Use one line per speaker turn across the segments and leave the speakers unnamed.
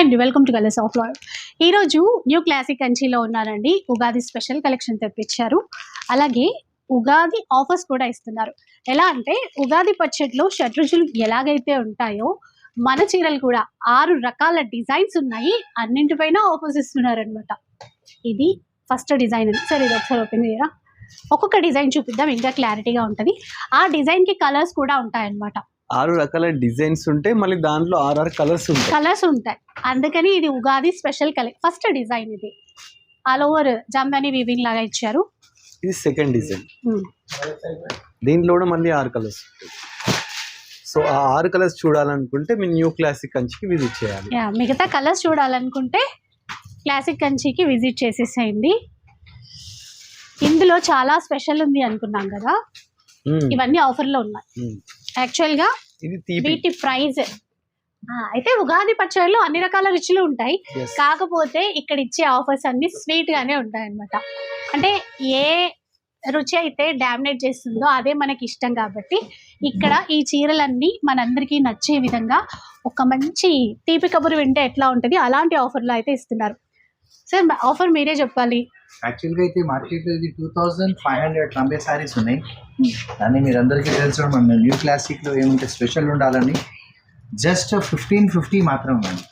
Hi అండి, welcome to colours of loyal. ఈరోజు new classic కంచిలో ఉన్నారండి. ఉగాది స్పెషల్ కలెక్షన్ తెప్పించారు. అలాగే ఉగాది ఆఫర్స్ కూడా ఇస్తున్నారు. ఎలా అంటే ఉగాది పచ్చడిలో షడ్రుచులు ఎలాగైతే ఉంటాయో మన చీరలు కూడా 6 రకాల డిజైన్స్ ఉన్నాయి. అన్నింటిపైన ఆఫర్స్ ఇస్తున్నారనమాట. ఇది ఫస్ట్ డిజైన్ అండి. సరే ఇది ఒకసారి ఓపెన్ చేయరా. ఒక్కొక్క డిజైన్ చూపిద్దాం, ఇంకా క్లారిటీగా ఉంటుంది. ఆ డిజైన్కి కలర్స్ కూడా ఉంటాయన్నమాట.
6 రకాల డిజైన్స్ ఉంటాయి, మళ్ళీ దాంట్లో 6 కలర్స్ ఉంటాయి.
అందుకని ఇది Ugadi special collection. First design ఇది ఆల్ ఓవర్ జంబాని వీవింగ్ లాగా ఇచ్చారు.
ఇది సెకండ్ డిజైన్. దీంట్లో కూడా మళ్ళీ 6 కలర్స్ ఉంటాయి. సో ఆ 6 కలర్స్ చూడాలనుకుంటే మీ న్యూ క్లాసిక్ కంచికి విజిట్ చేయాలి.
మిగతా కలర్స్ చూడాలనుకుంటే క్లాసిక్ కంచికి విజిట్ చేసేసేయండి. ఇందులో చాలా స్పెషల్ ఉంది అనుకున్నాం కదా, ఇవన్నీ ఆఫర్లో ఉన్నాయి. యాక్చువల్గా వీటి ప్రైస్ అయితే ఉగాది పచ్చడిలో అన్ని రకాల రుచులు ఉంటాయి. కాకపోతే ఇక్కడ ఇచ్చే ఆఫర్స్ అన్ని స్వీట్ గానే ఉంటాయి అన్నమాట. అంటే ఏ రుచి అయితే డామినేట్ చేస్తుందో అదే మనకి ఇష్టం కాబట్టి ఇక్కడ ఈ చీరలన్నీ మనందరికీ నచ్చే విధంగా ఒక మంచి తీపి కబురు వింటే ఎట్లా ఉంటుంది అలాంటి ఆఫర్లో అయితే ఇస్తున్నారు. సార్ ఆఫర్ మీరే చెప్పాలి.
యాక్చువల్గా అయితే మార్కెట్లో ఇది 2500 లంబే శారీస్ ఉన్నాయి. కానీ మీరు అందరికీ తెలుసు మన న్యూ క్లాసిక్లో ఏముంటే స్పెషల్ ఉండాలని జస్ట్ 1550 మాత్రం ఉంది.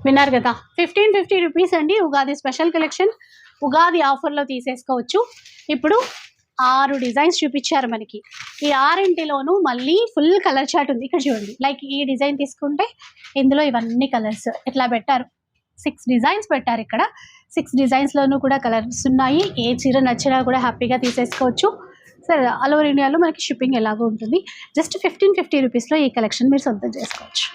విన్నారు కదా, 1550 రూపీస్ అండి ఉగాది స్పెషల్ కలెక్షన్. ఉగాది ఆఫర్లో తీసేసుకోవచ్చు. ఇప్పుడు 6 డిజైన్స్ చూపించారు మనకి. ఈ 6ఇంటిలోనూ మళ్ళీ ఫుల్ కలర్ చార్ట్ ఉంది. ఇక్కడ చూడండి, లైక్ ఈ డిజైన్ తీసుకుంటే ఇందులో ఇవన్నీ కలర్స్ ఇట్లా పెట్టారు. 6 డిజైన్స్ పెట్టారు ఇక్కడ. 6 డిజైన్స్లోనూ కూడా కలర్స్ ఉన్నాయి. ఏ చీర నచ్చినా కూడా హ్యాపీగా తీసేసుకోవచ్చు. సరే, ఆల్ ఓవర్ ఇండియాలో మనకి షిప్పింగ్ ఎలాగో ఉంటుంది. జస్ట్ 1550 రూపీస్లో ఈ కలెక్షన్ మీరు సొంతం చేసుకోవచ్చు.